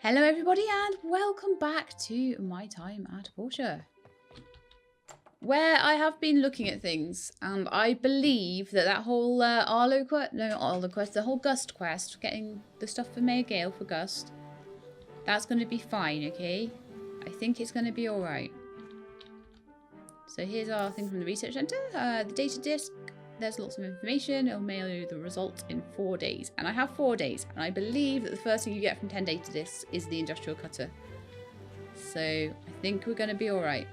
Hello everybody and welcome back to my time at Portia, where I have been looking at things, and I believe that whole Arlo quest, no, not Arlo quest, the whole Gust quest, getting the stuff for Mayor Gale for Gust, that's going to be fine, okay? I think it's going to be alright. So here's our thing from the research centre, the data disk. There's lots of information. It'll mail you the result in 4 days. And I have 4 days. And I believe that the first thing you get from 10 data disks is the industrial cutter. So I think we're going to be alright.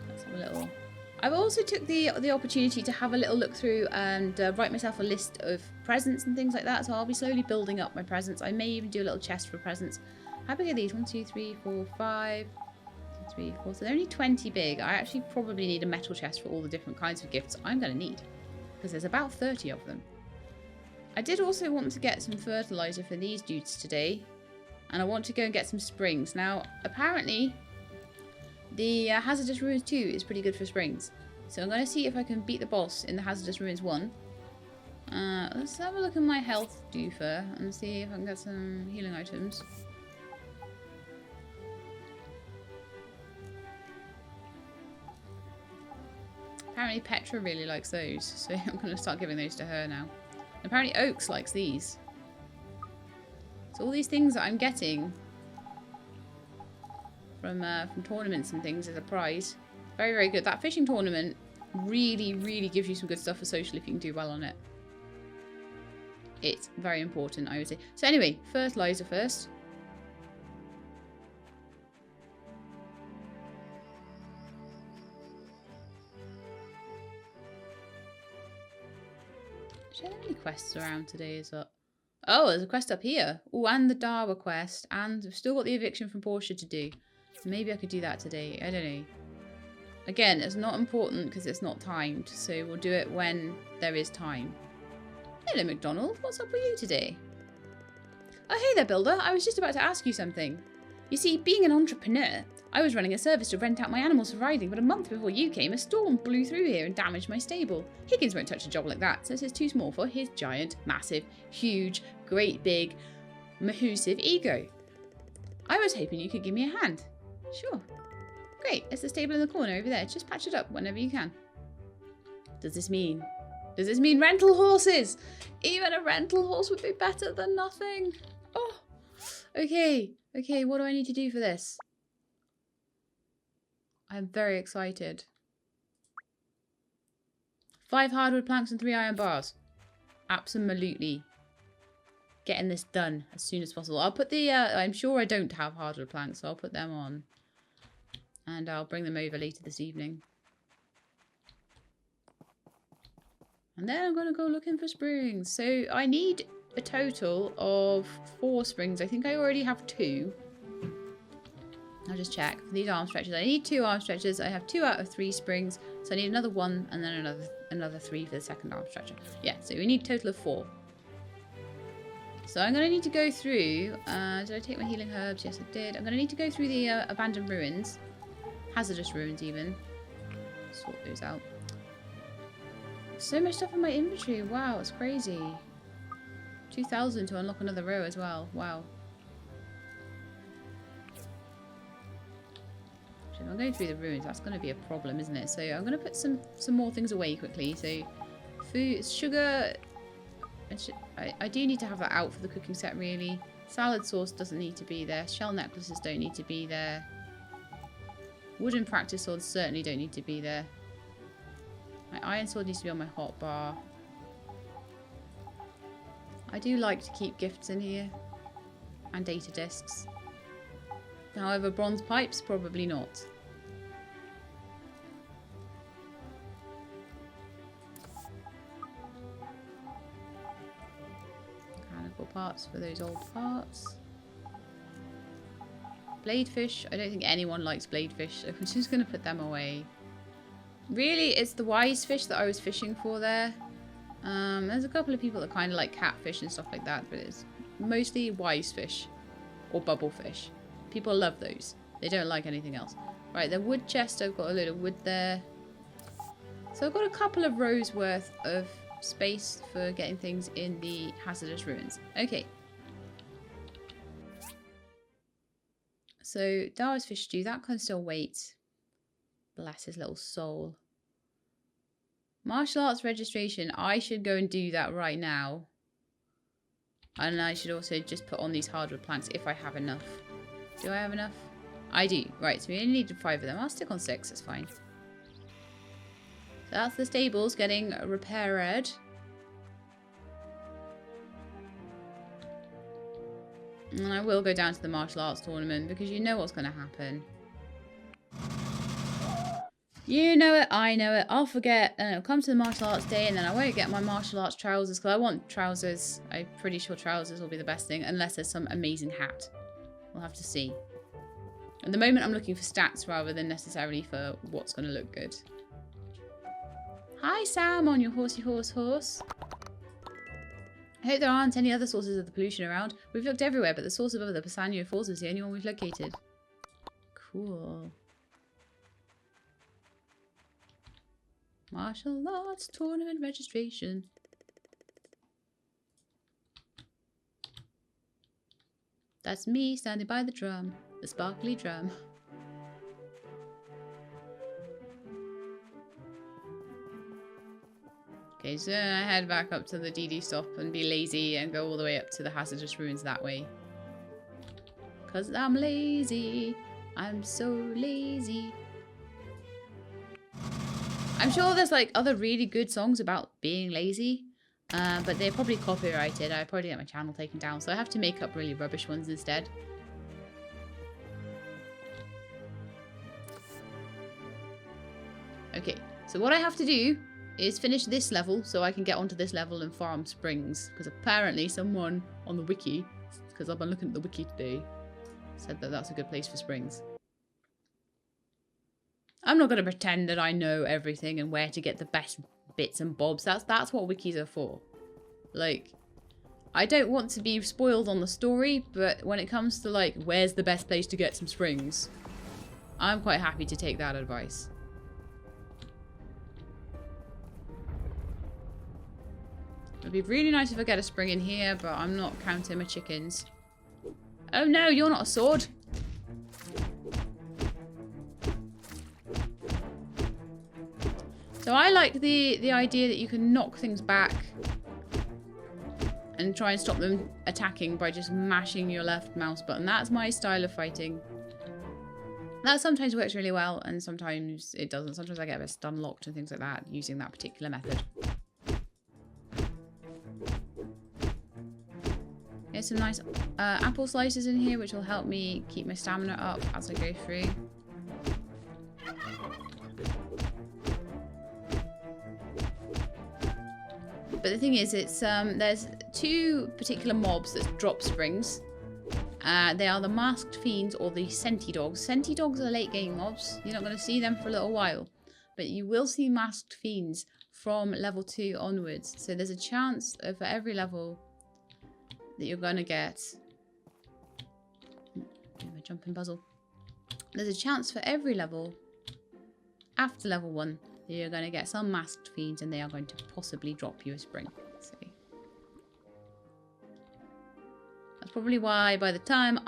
Let's have a little... I've also took the opportunity to have a little look through and write myself a list of presents and things like that. So I'll be slowly building up my presents. I may even do a little chest for presents. How big are these? 1, 2, 3, 4, 5... 3, 4, so they're only 20 big. I actually probably need a metal chest for all the different kinds of gifts I'm going to need, because there's about 30 of them. I did also want to get some fertilizer for these dudes today, and I want to go and get some springs. Now, apparently, the Hazardous Ruins 2 is pretty good for springs, so I'm going to see if I can beat the boss in the Hazardous Ruins 1. Let's have a look at my health doofer and see if I can get some healing items. Apparently Petra really likes those, so I'm going to start giving those to her now. And apparently Oaks likes these. So all these things that I'm getting from tournaments and things as a prize. Very, very good. That fishing tournament really, really gives you some good stuff for social if you can do well on it. It's very important, I would say. So anyway, fertilizer first. Are there any quests around today as well? Oh, there's a quest up here. Oh, and the Dawa quest. And we've still got the eviction from Portia to do. Maybe I could do that today. I don't know. Again, it's not important because it's not timed. So we'll do it when there is time. Hello, McDonald. What's up with you today? Oh, hey there, Builder. I was just about to ask you something. You see, being an entrepreneur, I was running a service to rent out my animals for riding, but a month before you came, a storm blew through here and damaged my stable. Higgins won't touch a job like that, since it's too small for his giant, massive, huge, great big, mahoosive ego. I was hoping you could give me a hand. Sure. Great, it's the stable in the corner over there. Just patch it up whenever you can. Does this mean rental horses? Even a rental horse would be better than nothing. Oh, okay. Okay, what do I need to do for this? I'm very excited. 5 hardwood planks and 3 iron bars. Absolutely. Getting this done as soon as possible. I'll put the, I'm sure I don't have hardwood planks, so I'll put them on. And I'll bring them over later this evening. And then I'm going to go looking for springs. So I need a total of 4 springs. I think I already have 2. I'll just check. For these arm stretchers, I need 2 arm stretchers. I have 2 out of 3 springs. So I need another 1 and then another 3 for the second arm stretcher. Yeah, so we need a total of 4. So I'm going to need to go through... did I take my healing herbs? Yes, I did. I'm going to need to go through the abandoned ruins. Hazardous ruins, even. Sort those out. So much stuff in my inventory. Wow, it's crazy. 2,000 to unlock another row as well. Wow. If I'm going through the ruins, that's going to be a problem, isn't it? So I'm going to put some more things away quickly. So food, sugar. I do need to have that out for the cooking set, really. Salad sauce doesn't need to be there. Shell necklaces don't need to be there. Wooden practice swords certainly don't need to be there. My iron sword needs to be on my hot bar. I do like to keep gifts in here. And data discs. However, bronze pipes, probably not. Mechanical parts for those old parts. Bladefish. I don't think anyone likes bladefish, so I'm just going to put them away. Really, it's the wise fish that I was fishing for there. There's a couple of people that kind of like catfish and stuff like that, but it's mostly wise fish or bubble fish. People love those. They don't like anything else. Right, the wood chest, I've got a load of wood there. So I've got a couple of rows worth of space for getting things in the hazardous ruins. Okay. So, Dara's fish stew, that can still wait. Bless his little soul. Martial arts registration. I should go and do that right now. And I should also just put on these hardwood planks if I have enough. Do I have enough? I do. Right, so we only need 5 of them. I'll stick on 6, it's fine. So that's the stables getting repaired. And I will go down to the martial arts tournament because you know what's going to happen. You know it, I know it. I'll forget and it'll come to the martial arts day and then I won't get my martial arts trousers because I want trousers. I'm pretty sure trousers will be the best thing unless there's some amazing hat. We'll have to see. At the moment I'm looking for stats rather than necessarily for what's going to look good. Hi Sam on your horsey horse. I hope there aren't any other sources of the pollution around. We've looked everywhere, but the source above the Pathea Falls is the only one we've located. Cool. Martial arts tournament registration. That's me standing by the drum. The sparkly drum. Okay, so I head back up to the DD stop and be lazy and go all the way up to the hazardous ruins that way. Cause I'm lazy. I'm so lazy. I'm sure there's like other really good songs about being lazy. But they're probably copyrighted. I'd probably get my channel taken down. So I have to make up really rubbish ones instead. Okay, so what I have to do is finish this level so I can get onto this level and farm springs. Because apparently someone on the wiki, because I've been looking at the wiki today, said that that's a good place for springs. I'm not going to pretend that I know everything and where to get the best bits and bobs. That's what wikis are for. Like, I don't want to be spoiled on the story, but when it comes to like, where's the best place to get some springs, I'm quite happy to take that advice. It'd be really nice if I get a spring in here, but I'm not counting my chickens. Oh no, you're not a sword. So I like the idea that you can knock things back and try and stop them attacking by just mashing your left mouse button. That's my style of fighting. That sometimes works really well and sometimes it doesn't. Sometimes I get a bit stun locked and things like that using that particular method. There's some nice apple slices in here which will help me keep my stamina up as I go through. But the thing is, it's there's 2 particular mobs that drop springs. They are the masked fiends or the senti dogs. Senti dogs are late game mobs. You're not going to see them for a little while, but you will see masked fiends from level 2 onwards. So there's a chance for every level that you're going to get. My jumping puzzle. There's a chance for every level after level 1 that you're going to get some masked fiends and they are going to possibly drop you a spring. So that's probably why by the time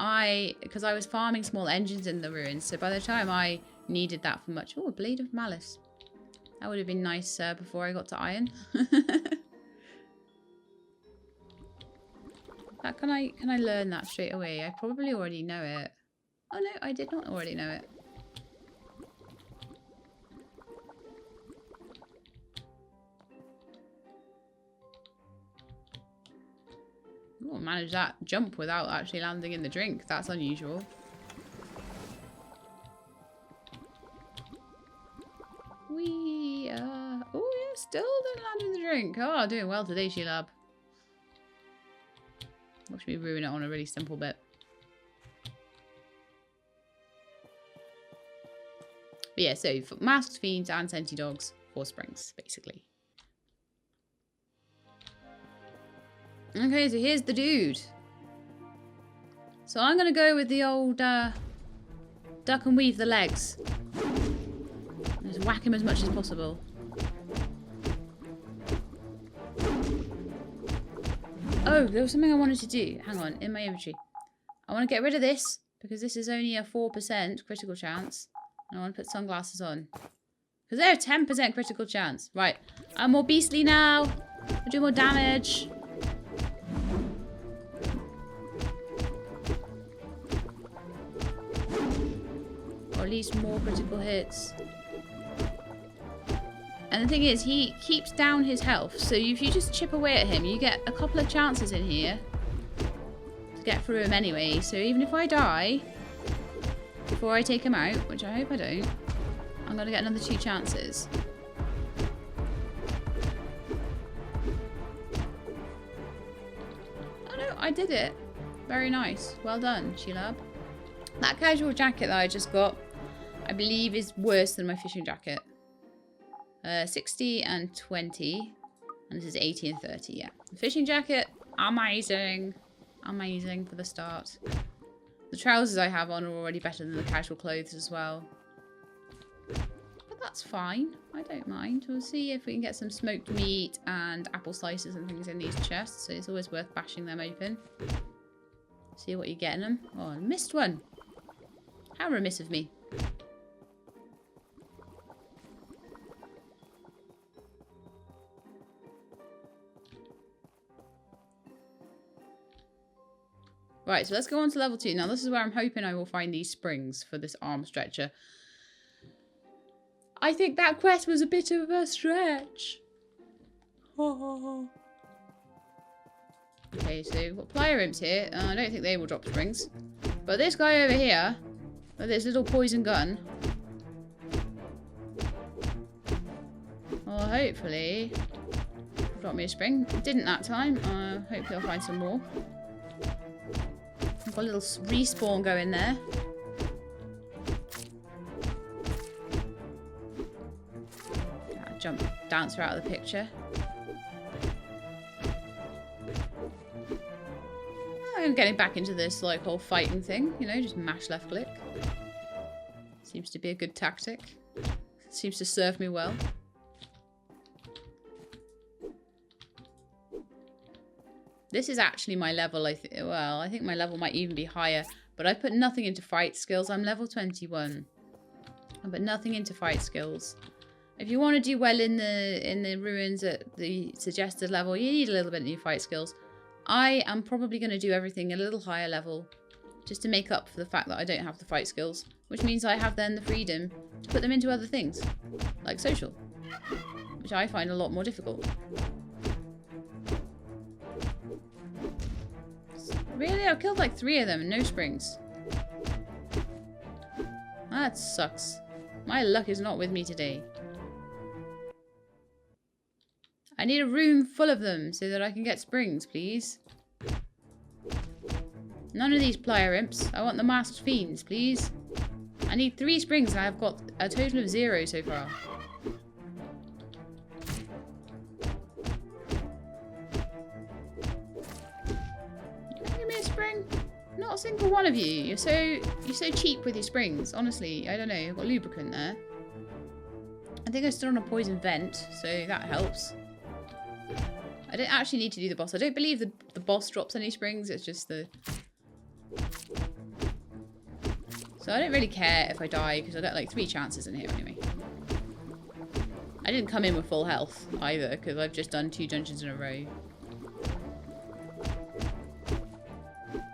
because I was farming small engines in the ruins, so by the time I needed that for much. Oh, a blade of malice. That would have been nice before I got to iron. Can I learn that straight away? I probably already know it. Oh no, I did not already know it. Oh, manage that jump without actually landing in the drink. That's unusual. Oh yeah, still didn't land in the drink. Oh, doing well today, She-Lab. Watch me ruin it on a really simple bit. But yeah, so for masked fiends and senti dogs, 4 springs, basically. Okay, so here's the dude. So I'm going to go with the old duck and weave the legs. Just whack him as much as possible. Oh, there was something I wanted to do. Hang on, in my inventory. I want to get rid of this Because this is only a 4% critical chance. And I want to put sunglasses on. Because they're a 10% critical chance. Right. I'm more beastly now. I do more damage. Or at least more critical hits. And the thing is, he keeps down his health. So if you just chip away at him, you get a couple of chances in here to get through him anyway. So even if I die before I take him out, which I hope I don't, I'm going to get another 2 chances. Oh no, I did it. Very nice. Well done, Sheila. That casual jacket that I just got, I believe is worse than my fishing jacket. 60 and 20. And this is 80 and 30, yeah. The fishing jacket, amazing. Amazing for the start. The trousers I have on are already better than the casual clothes as well. But that's fine. I don't mind. We'll see if we can get some smoked meat and apple slices and things in these chests. So it's always worth bashing them open. See what you get in them. Oh, I missed one. How remiss of me. Right, so let's go on to level 2. Now, this is where I'm hoping I will find these springs for this arm stretcher. I think that quest was a bit of a stretch. Okay, so we've got plier imps here. I don't think they will drop springs. But this guy over here, with this little poison gun. Well, hopefully, drop me a spring. It didn't that time. Hopefully I'll find some more. I've got a little respawn going there. Jump dancer out of the picture. I'm getting back into this like whole fighting thing, you know, just mash left click. Seems to be a good tactic. Seems to serve me well. This is actually my level, I think my level might even be higher. But I put nothing into fight skills. I'm level 21. I put nothing into fight skills. If you want to do well in the ruins at the suggested level, you need a little bit of your fight skills. I am probably going to do everything a little higher level. Just to make up for the fact that I don't have the fight skills. Which means I have then the freedom to put them into other things. Like social. Which I find a lot more difficult. Really? I've killed like 3 of them and no springs. That sucks. My luck is not with me today. I need a room full of them so that I can get springs, please. None of these plier imps. I want the masked fiends, please. I need 3 springs and I've got a total of 0 so far. Spring? Not a single one of you. You're so cheap with your springs. Honestly, I don't know. I've got lubricant there. I think I stood on a poison vent, so that helps. I don't actually need to do the boss. I don't believe the boss drops any springs. It's just the... So I don't really care if I die because I got like 3 chances in here anyway. I didn't come in with full health either because I've just done 2 dungeons in a row.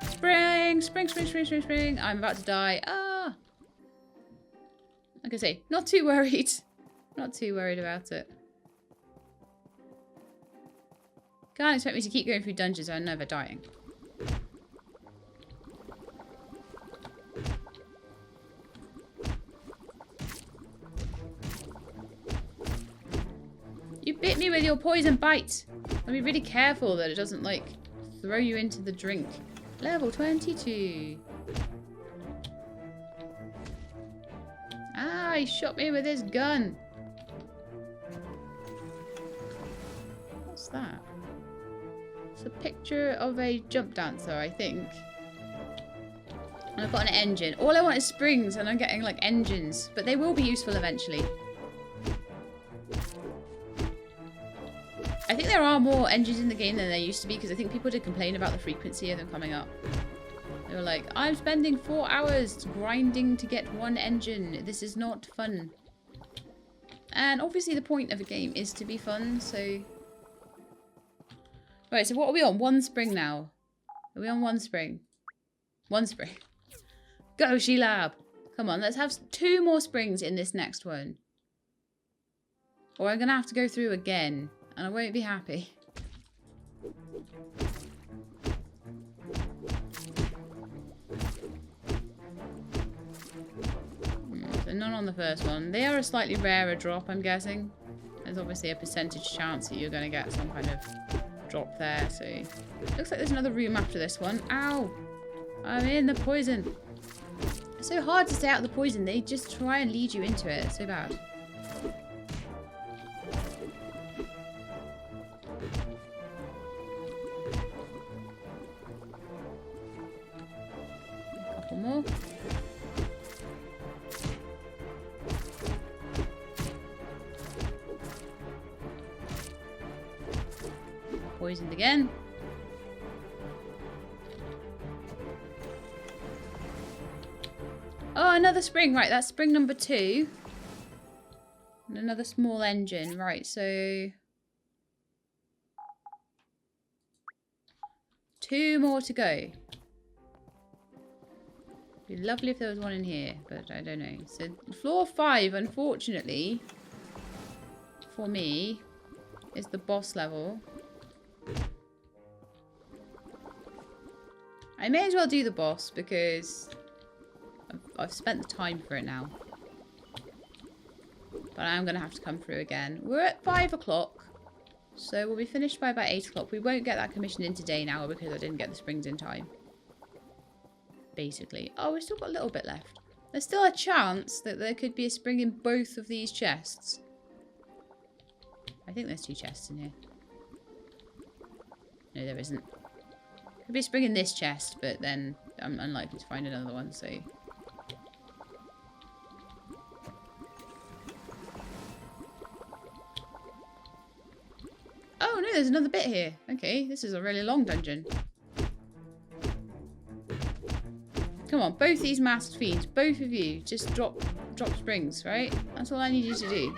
Spring, spring, spring, spring, spring, spring. I'm about to die. Ah! Like I say, not too worried. Not too worried about it. Can't expect me to keep going through dungeons and never dying. You bit me with your poison bite. I'll be really careful that it doesn't, like, throw you into the drink. Level 22. Ah, he shot me with his gun. What's that? It's a picture of a jump dancer, I think. And I've got an engine. All I want is springs, and I'm getting, like, engines. But they will be useful eventually. I think there are more engines in the game than there used to be, because I think people did complain about the frequency of them coming up. They were like, I'm spending 4 hours grinding to get one engine. This is not fun. And obviously the point of a game is to be fun, so... Right, so what are we on? 1 spring now. Are we on 1 spring? 1 spring. Go, She-Lab! Come on, let's have 2 more springs in this next one. Or I'm going to have to go through again, and I won't be happy. So none on the first one. They are a slightly rarer drop, I'm guessing. There's obviously a percentage chance that you're going to get some kind of drop there, so... Looks like there's another room after this one. Ow! I'm in the poison. It's so hard to stay out of the poison. They just try and lead you into it. It's so bad. A couple more. Poisoned again. Oh, another spring. Right, that's spring number 2. And another small engine. Right, so... 2 more to go. It'd be lovely if there was one in here, but I don't know. So, floor 5, unfortunately, for me, is the boss level. I may as well do the boss because I've spent the time for it now. But I am going to have to come through again. We're at 5 o'clock. So we'll be finished by about 8 o'clock. We won't get that commission in today now because I didn't get the springs in time. Basically. Oh, we've still got a little bit left. There's still a chance that there could be a spring in both of these chests. I think there's 2 chests in here. No, there isn't. Could be a spring in this chest, but then I'm unlikely to find another one, so... Oh no, there's another bit here. Okay, this is a really long dungeon. Come on, both these masked fiends, both of you, just drop springs, right? That's all I need you to do.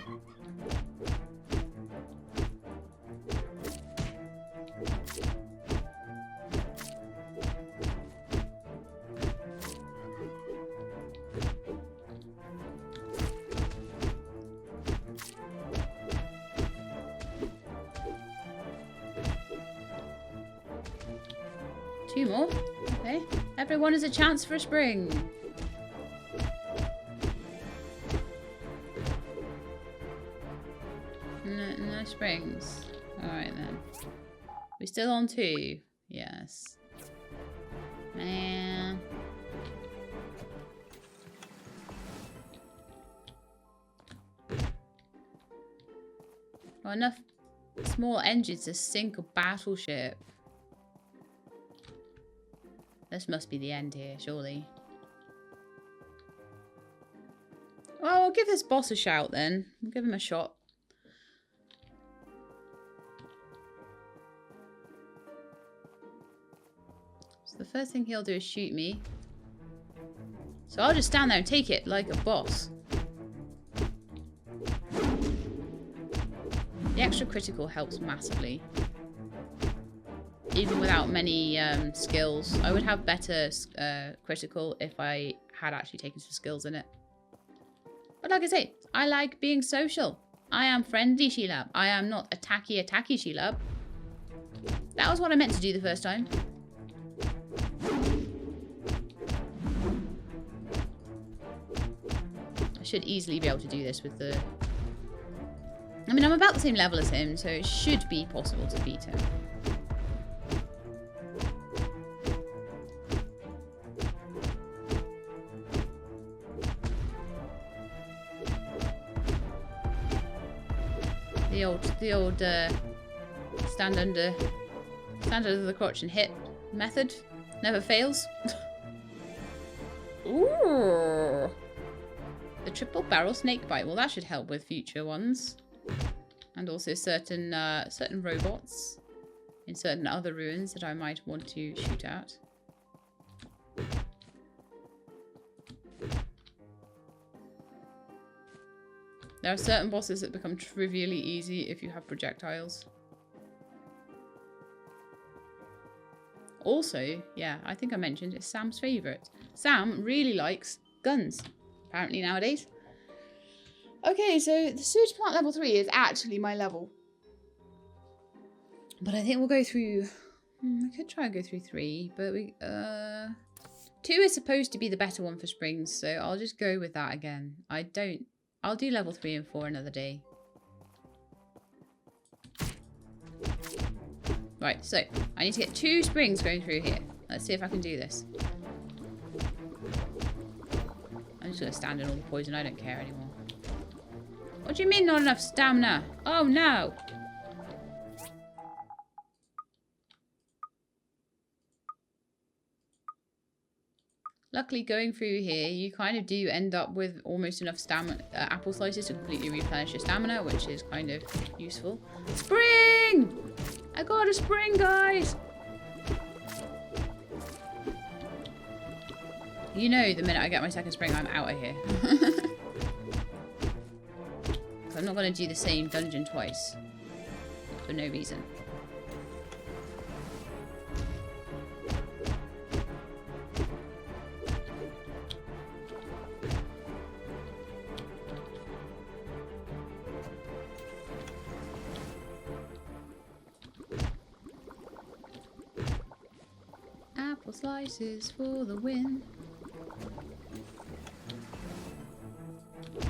Two more. Okay. Everyone has a chance for a spring. No springs. Alright then. We're still on 2. Yes. Man. Well, enough small engines to sink a battleship. This must be the end here, surely. Well, we'll give this boss a shout then. We'll give him a shot. So the first thing he'll do is shoot me. So I'll just stand there and take it like a boss. The extra critical helps massively. Even without many skills. I would have better critical if I had actually taken some skills in it. But like I say, I like being social. I am friendly, She-Lab. I am not attacky She-Lab. That was what I meant to do the first time. I should easily be able to do this with the... I mean, I'm about the same level as him, so it should be possible to beat him. The old stand under the crotch and hit method never fails. Ooh, the triple barrel snake bite. Well, that should help with future ones, and also certain robots in certain other ruins that I might want to shoot at. There are certain bosses that become trivially easy if you have projectiles. Also, yeah, I think I mentioned it's Sam's favourite. Sam really likes guns, apparently nowadays. Okay, so the sewage plant level 3 is actually my level. But I think we'll go through... I could try and go through 3, but we... 2 is supposed to be the better one for springs, so I'll just go with that again. I'll do level 3 and 4 another day. Right, so I need to get 2 springs going through here. Let's see if I can do this. I'm just going to stand in all the poison. I don't care anymore. What do you mean not enough stamina? Oh no! Luckily, going through here, you kind of do end up with almost enough stamina, apple slices to completely replenish your stamina, which is kind of useful. Spring! I got a spring, guys! You know, the minute I get my second spring, I'm out of here. I'm not going to do the same dungeon twice. For no reason. Apple slices for the win.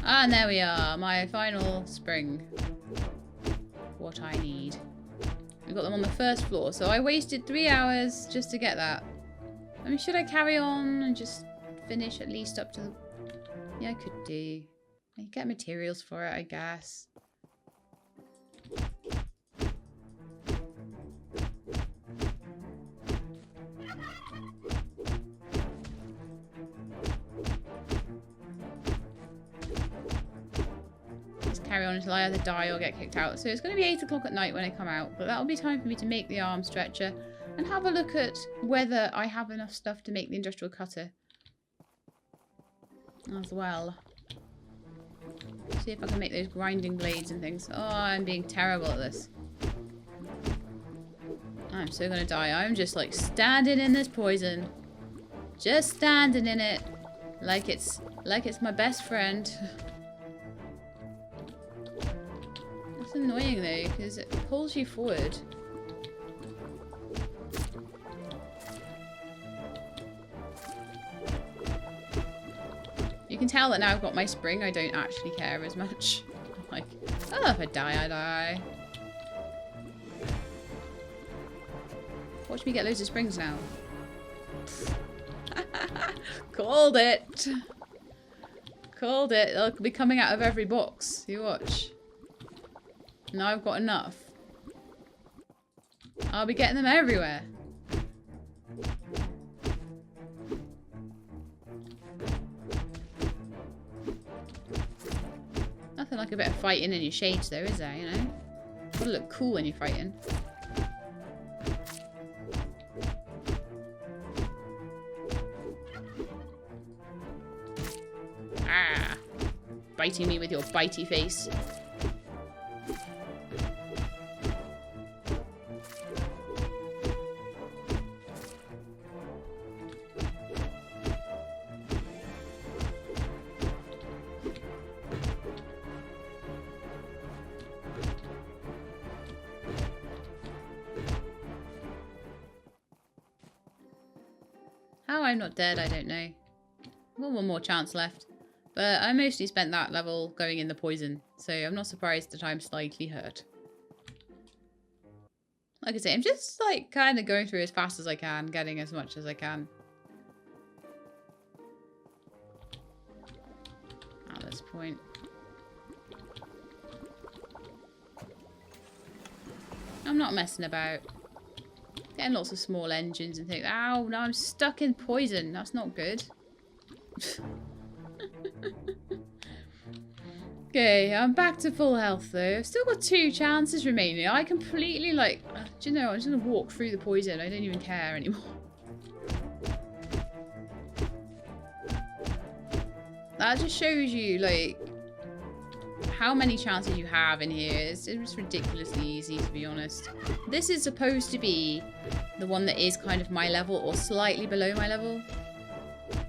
And there we are, my final spring. What I need. We got them on the first floor, so I wasted 3 hours just to get that. I mean, should I carry on and just finish at least up to the... Yeah, I could do. I could get materials for it, I guess. Carry on until I either die or get kicked out. So it's going to be 8 o'clock at night when I come out, but that'll be time for me to make the arm stretcher and have a look at whether I have enough stuff to make the industrial cutter as well. See if I can make those grinding blades and things. Oh, I'm being terrible at this. I'm so going to die. I'm just like standing in this poison. Just standing in it like it's my best friend. It's annoying though, because it pulls you forward. You can tell that now I've got my spring, I don't actually care as much. I'm like, oh, if I die, I die. Watch me get loads of springs now. Called it! Called it. They'll be coming out of every box. You watch. Now I've got enough. I'll be getting them everywhere. Nothing like a bit of fighting in your shades though, is there, you know? Gotta look cool when you're fighting. Ah! Biting me with your bitey face. How I'm not dead, I don't know. I've got one more chance left. But I mostly spent that level going in the poison, so I'm not surprised that I'm slightly hurt. Like I say, I'm just like kind of going through as fast as I can, getting as much as I can. At this point. I'm not messing about. Getting lots of small engines and things. Ow, now I'm stuck in poison. That's not good. Okay, I'm back to full health though. I've still got 2 chances remaining. I completely like, do you know, I'm just going to walk through the poison. I don't even care anymore. That just shows you like how many chances you have in here. It's ridiculously easy, to be honest. This is supposed to be the one that is kind of my level or slightly below my level.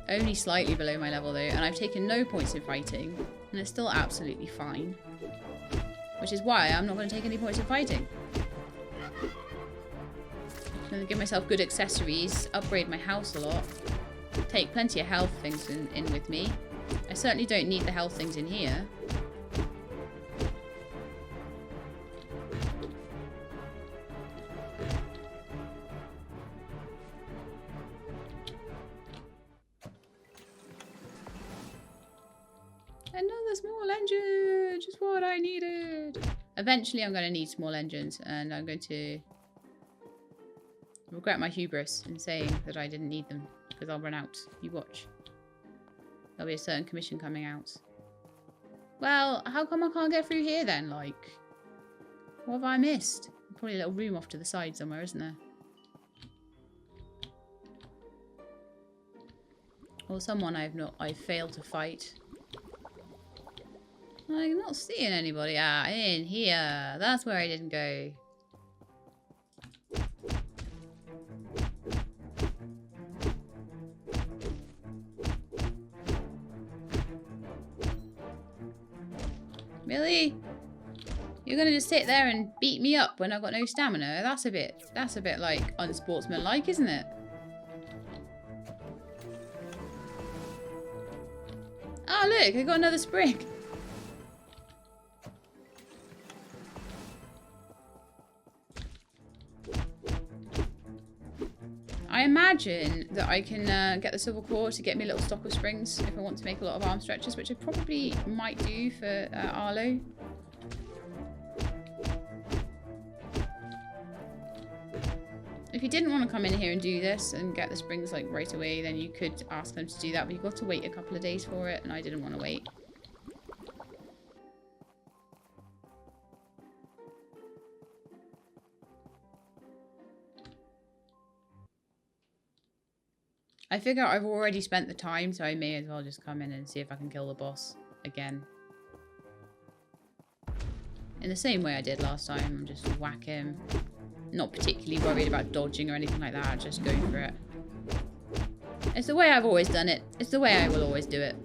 Only slightly below my level though, and I've taken no points in fighting, and it's still absolutely fine. Which is why I'm not going to take any points in fighting. I'm going to give myself good accessories, upgrade my house a lot, take plenty of health things in with me. I certainly don't need the health things in here. Another small engine! Just what I needed! Eventually I'm going to need small engines, and I'm going to regret my hubris in saying that I didn't need them, because I'll run out. You watch. There'll be a certain commission coming out. Well, how come I can't get through here then? Like, what have I missed? Probably a little room off to the side somewhere, isn't there? Or someone I've failed to fight. I'm not seeing anybody. Ah, in here. That's where I didn't go. Really? You're gonna just sit there and beat me up when I've got no stamina? That's a bit like unsportsmanlike, isn't it? Oh look, I got another sprig. I imagine that I can get the silver core to get me a little stock of springs if I want to make a lot of arm stretches, which I probably might do for Arlo. If you didn't want to come in here and do this and get the springs like right away, then you could ask them to do that, but you've got to wait a couple of days for it, and I didn't want to wait. I figure I've already spent the time, so I may as well just come in and see if I can kill the boss again. In the same way I did last time, I'm just whack him. Not particularly worried about dodging or anything like that, just go for it. It's the way I've always done it. It's the way I will always do it.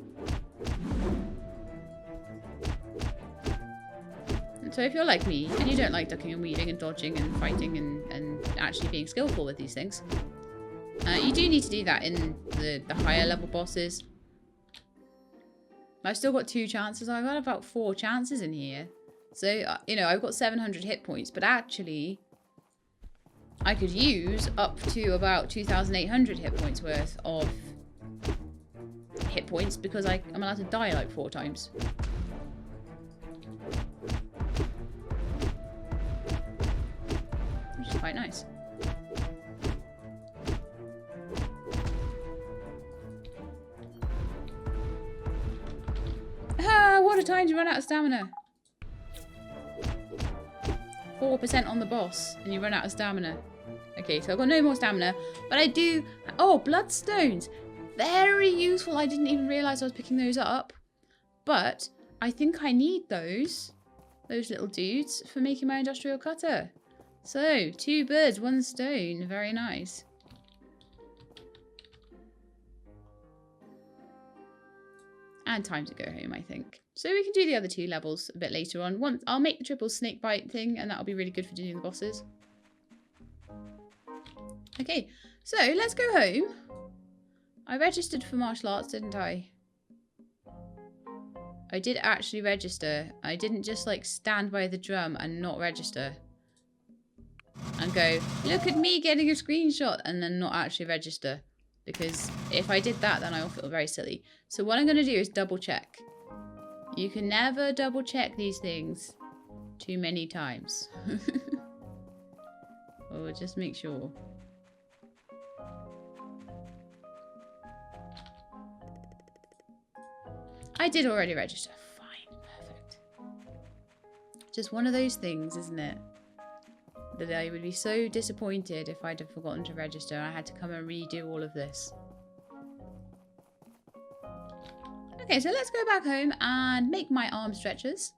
And so if you're like me, and you don't like ducking and weaving and dodging and fighting and actually being skillful with these things, you do need to do that in the higher level bosses. I've still got 2 chances. I've got about 4 chances in here. So, you know, I've got 700 hit points. But actually, I could use up to about 2,800 hit points worth of hit points because I'm allowed to die like 4 times. Which is quite nice. Ah, what a time to run out of stamina. 4% on the boss and you run out of stamina. Okay, so I've got no more stamina, but I do... Oh, bloodstones. Very useful. I didn't even realise I was picking those up. But I think I need those little dudes for making my industrial cutter. So, 2 birds, 1 stone. Very nice. And time to go home, I think. So we can do the other 2 levels a bit later on. I'll make the triple snake bite thing, and that'll be really good for doing the bosses. Okay, so let's go home. I registered for martial arts, didn't I? I did actually register. I didn't just like stand by the drum and not register. And go, look at me getting a screenshot, and then not actually register. Because if I did that, then I'll feel very silly. So what I'm going to do is double check. You can never double check these things too many times. Or just make sure. I did already register. Fine, perfect. Just one of those things, isn't it? That I would be so disappointed if I'd have forgotten to register. I had to come and redo all of this. Okay, so let's go back home and make my arm stretchers.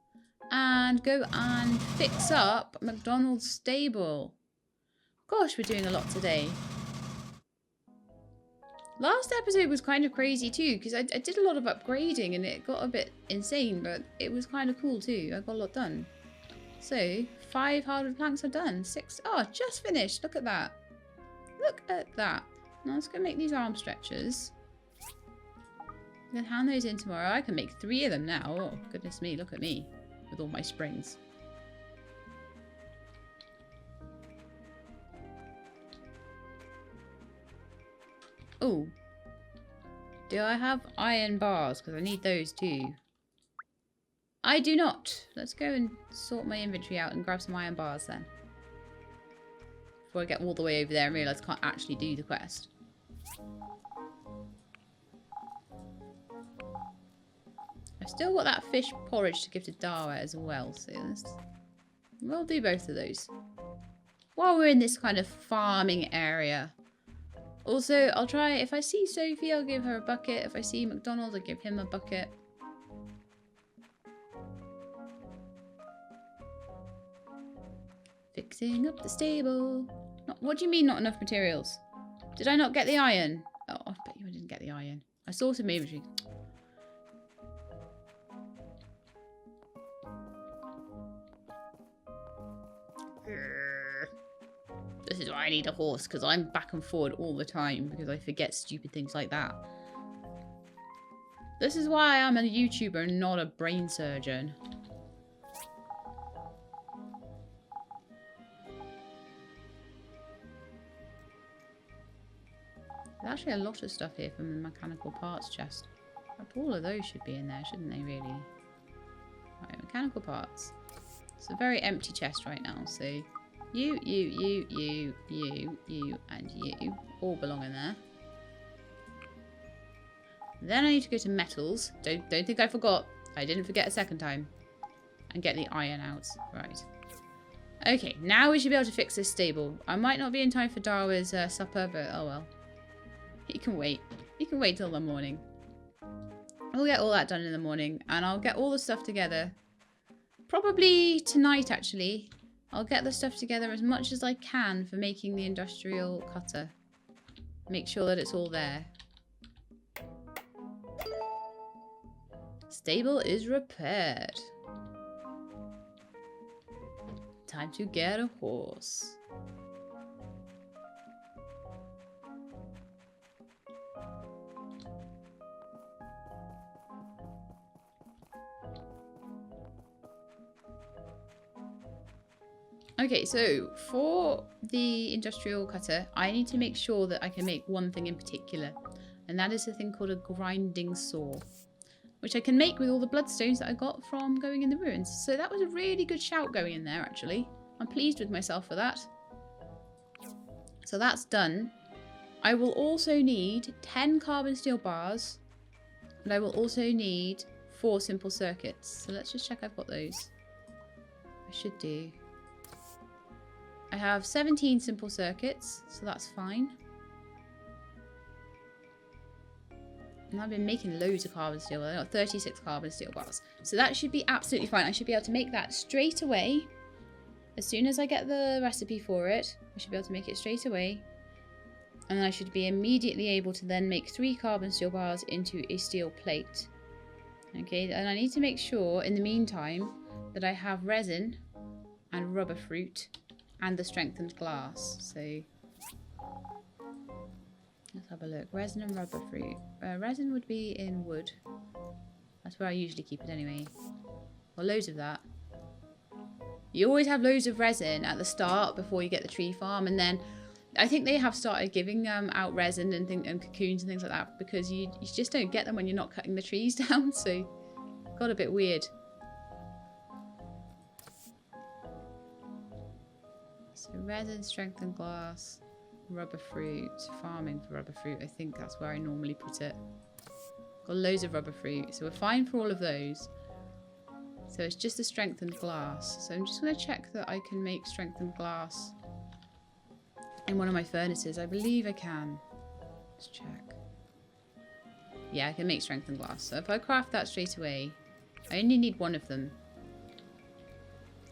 and go and fix up McDonald's stable. Gosh, we're doing a lot today. Last episode was kind of crazy too, because I did a lot of upgrading and it got a bit insane, but it was kind of cool too. I got a lot done. So, 5 hardwood planks are done. 6, oh, just finished. Look at that. Look at that. Now let's go make these arm stretchers. I'm going to hand those in tomorrow. I can make 3 of them now. Oh, goodness me, look at me with all my springs. Oh, do I have iron bars? Because I need those too. I do not. Let's go and sort my inventory out and grab some iron bars then. Before I get all the way over there and realise I can't actually do the quest. I've still got that fish porridge to give to Dawa as well. So we'll do both of those. While we're in this kind of farming area. Also, I'll try, if I see Sophie, I'll give her a bucket. If I see McDonald, I'll give him a bucket. Fixing up the stable. What do you mean not enough materials? Did I not get the iron? Oh, I bet you I didn't get the iron. I sorted my inventory. This is why I need a horse, because I'm back and forward all the time because I forget stupid things like that. This is why I'm a YouTuber and not a brain surgeon. There's actually a lot of stuff here from the mechanical parts chest. All of those should be in there, shouldn't they, really? Right, mechanical parts. It's a very empty chest right now, so... You, and you all belong in there. Then I need to go to metals. Don't think I forgot. I didn't forget a second time. And get the iron out. Right. Okay, now we should be able to fix this stable. I might not be in time for Darwa's supper, but oh well. He can wait. He can wait till the morning. We'll get all that done in the morning, and I'll get all the stuff together. Probably tonight, actually. I'll get the stuff together as much as I can for making the industrial cutter. Make sure that it's all there. Stable is repaired. Time to get a horse. Okay, so for the industrial cutter, I need to make sure that I can make one thing in particular. And that is a thing called a grinding saw. Which I can make with all the bloodstones that I got from going in the ruins. So that was a really good shout going in there, actually. I'm pleased with myself for that. So that's done. I will also need 10 carbon steel bars. And I will also need 4 simple circuits. So let's just check I've got those. I should do. I have 17 simple circuits, so that's fine. And I've been making loads of carbon steel. I've got 36 carbon steel bars. So that should be absolutely fine. I should be able to make that straight away. As soon as I get the recipe for it, I should be able to make it straight away. And then I should be immediately able to then make 3 carbon steel bars into a steel plate. Okay, and I need to make sure in the meantime that I have resin and rubber fruit and the strengthened glass. So let's have a look. Resin and rubber fruit. Resin would be in wood. That's where I usually keep it anyway. Well, loads of that. You always have loads of resin at the start before you get the tree farm, and then I think they have started giving out resin and cocoons and things like that because you just don't get them when you're not cutting the trees down. So it got a bit weird. So resin, strengthened glass, rubber fruit, farming for rubber fruit. I think that's where I normally put it. Got loads of rubber fruit, so we're fine for all of those. So it's just the strengthened glass. So I'm just going to check that I can make strengthened glass in one of my furnaces. I believe I can. Let's check. Yeah, I can make strengthened glass. So if I craft that straight away, I only need one of them.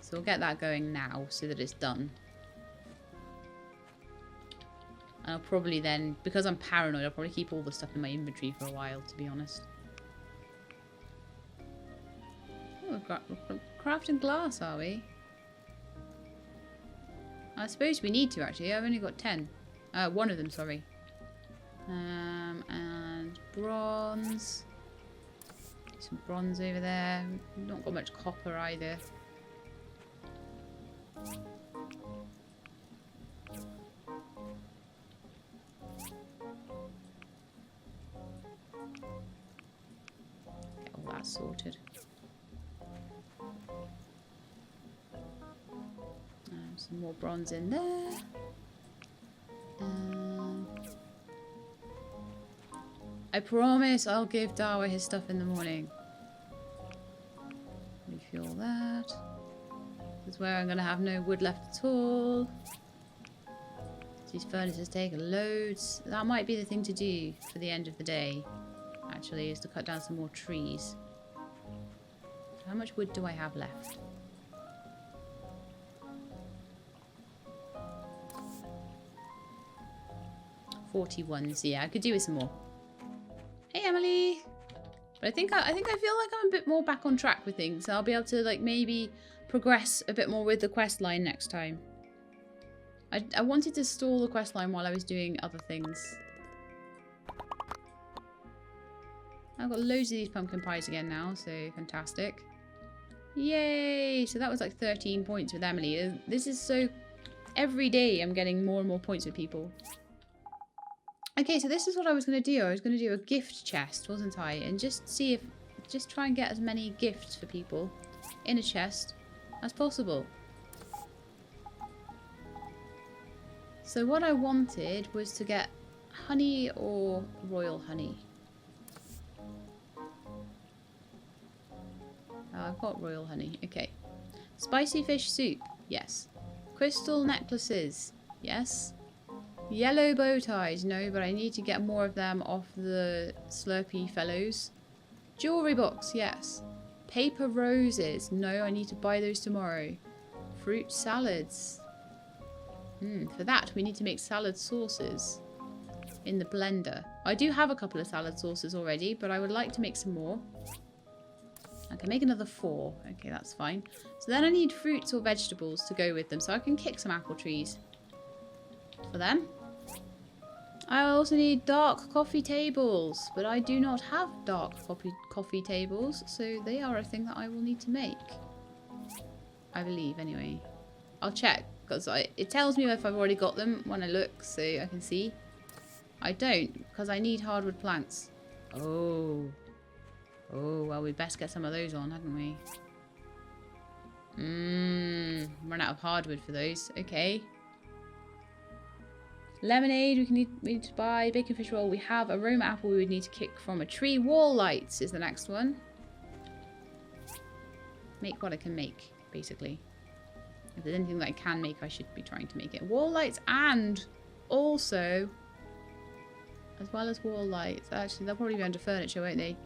So we'll get that going now so that it's done. And I'll probably then, because I'm paranoid, I'll probably keep all the stuff in my inventory for a while, to be honest. Oh, we're crafting glass, are we? I suppose we need to, actually. I've only got 10. One of them, sorry. And bronze. Some bronze over there. Not got much copper either. Get all that sorted. Some more bronze in there. I promise I'll give Dawa his stuff in the morning. Refuel that. This is where I'm going to have no wood left at all. These furnaces take loads. That might be the thing to do for the end of the day, actually, is to cut down some more trees. How much wood do I have left? So yeah, I could do with some more. Hey Emily! But I think I feel like I'm a bit more back on track with things. I'll be able to like maybe progress a bit more with the quest line next time. I wanted to stall the quest line while I was doing other things. I've got loads of these pumpkin pies again now, so fantastic. Yay! So that was like 13 points with Emily. This is so... Every day I'm getting more and more points with people. Okay, so this is what I was going to do. I was going to do a gift chest, wasn't I? And just see if... Just try and get as many gifts for people in a chest as possible. So what I wanted was to get honey or royal honey. Oh, I've got royal honey. Okay. Spicy fish soup. Yes. Crystal necklaces. Yes. Yellow bow ties. No, but I need to get more of them off the Slurpee fellows. Jewelry box. Yes. Paper roses. No, I need to buy those tomorrow. Fruit salads. For that, we need to make salad sauces in the blender. I do have a couple of salad sauces already, but I would like to make some more. I can make another 4. Okay, that's fine. So then I need fruits or vegetables to go with them, so I can kick some apple trees for them. I also need dark coffee tables, but I do not have dark coffee tables, so they are a thing that I will need to make. I believe, anyway. I'll check, because it tells me if I've already got them when I look, so I can see. I don't, because I need hardwood planks. Oh. Oh, well, we'd best get some of those on, hadn't we? Run out of hardwood for those. Okay. Lemonade, we need to buy. Bacon fish roll, we have. Aroma apple, we would need to kick from a tree. Wall lights is the next one. Make what I can make, basically. If there's anything that I can make, I should be trying to make it. Wall lights and also, as well as wall lights. Actually, they'll probably be under furniture, won't they?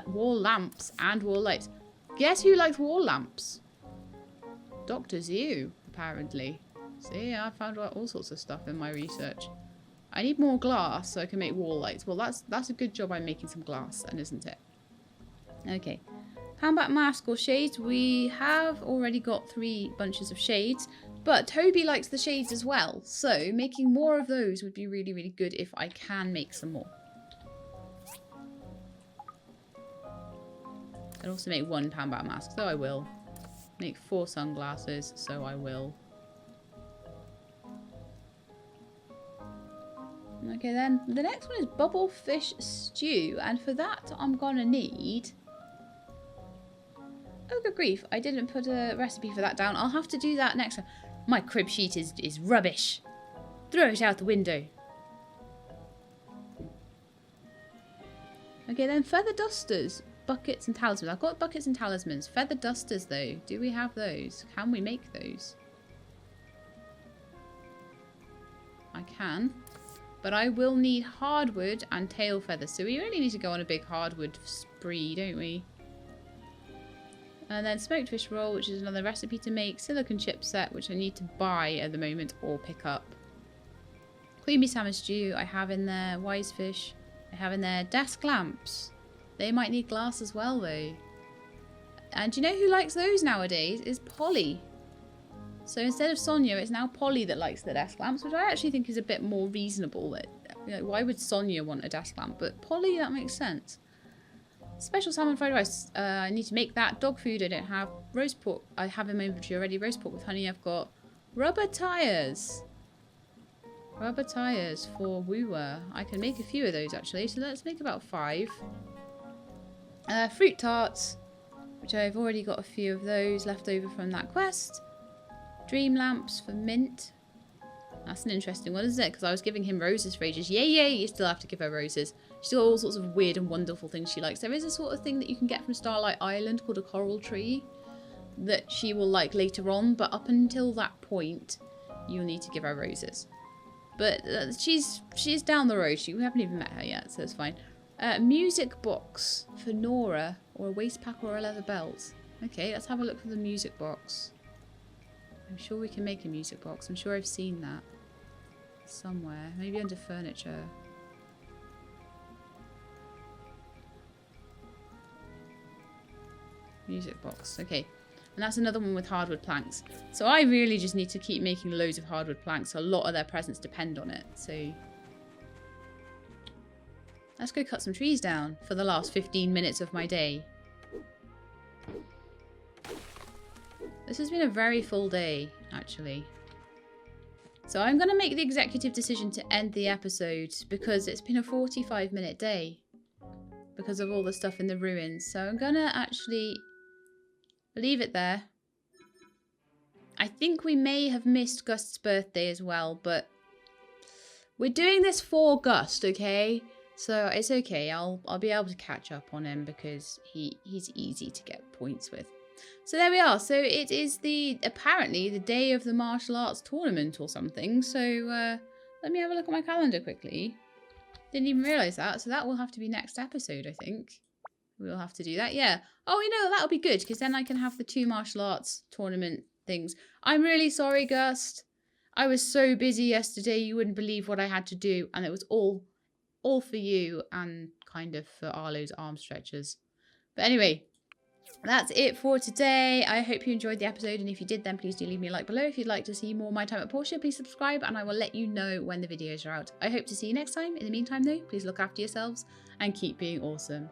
Wall lamps and wall lights. Guess who likes wall lamps? Dr. Zoo, apparently. See, I found out all sorts of stuff in my research. I need more glass so I can make wall lights. Well, that's a good job I'm making some glass, then, isn't it? Okay. Handbag mask or shades. We have already got 3 bunches of shades, but Toby likes the shades as well. So making more of those would be really, really good if I can make some more. I'd also make 1 handbag mask, so I will. Make 4 sunglasses, so I will. Okay, then the next one is bubble fish stew, and for that I'm gonna need... Oh, good grief, I didn't put a recipe for that down. I'll have to do that next time. My crib sheet is rubbish. Throw it out the window. Okay, then feather dusters, buckets and talismans. I've got buckets and talismans. Feather dusters, though. Do we have those? Can we make those? I can. But I will need hardwood and tail feathers. So we really need to go on a big hardwood spree, don't we? And then smoked fish roll, which is another recipe to make. Silicon chip set, which I need to buy at the moment or pick up. Creamy salmon stew I have in there. Wise fish I have in there. Desk lamps. They might need glass as well though. And do you know who likes those nowadays? Is Polly. So instead of Sonia, it's now Polly that likes the desk lamps, which I actually think is a bit more reasonable. That, you know, why would Sonia want a desk lamp? But Polly, that makes sense. Special salmon fried rice. I need to make that. Dog food I don't have. Roast pork I have in my inventory already. Roast pork with honey I've got. Rubber tyres. Rubber tyres for Wooer. I can make a few of those actually. So let's make about 5. Fruit tarts, which I've already got a few of those left over from that quest. Dream lamps for Mint. That's an interesting one, isn't it? Because I was giving him roses for ages. Yay, you still have to give her roses. She's got all sorts of weird and wonderful things she likes. There is a sort of thing that you can get from Starlight Island called a coral tree that she will like later on. But up until that point, you'll need to give her roses. But she's down the road. We haven't even met her yet, so it's fine. Music box for Nora, or a waist pack or a leather belt. Okay, let's have a look for the music box. I'm sure we can make a music box. I'm sure I've seen that somewhere. Maybe under furniture. Music box. Okay. And that's another one with hardwood planks. So I really just need to keep making loads of hardwood planks. A lot of their presents depend on it. So let's go cut some trees down for the last 15 minutes of my day. This has been a very full day, actually. So I'm going to make the executive decision to end the episode because it's been a 45-minute day because of all the stuff in the ruins. So I'm going to actually leave it there. I think we may have missed Gust's birthday as well, but we're doing this for Gust, okay? So it's okay. I'll be able to catch up on him because he's easy to get points with. So there we are. So it is apparently the day of the martial arts tournament or something. So let me have a look at my calendar quickly. Didn't even realise that. So that will have to be next episode, I think. We'll have to do that. Yeah. Oh, you know, that'll be good because then I can have the 2 martial arts tournament things. I'm really sorry, Gust. I was so busy yesterday. You wouldn't believe what I had to do. And it was all for you and kind of for Arlo's arm stretchers. But anyway, that's it for today. I hope you enjoyed the episode, and if you did, then please do leave me a like below. If you'd like to see more My Time at Portia, please subscribe and I will let you know when the videos are out. I hope to see you next time. In the meantime though, please look after yourselves and keep being awesome.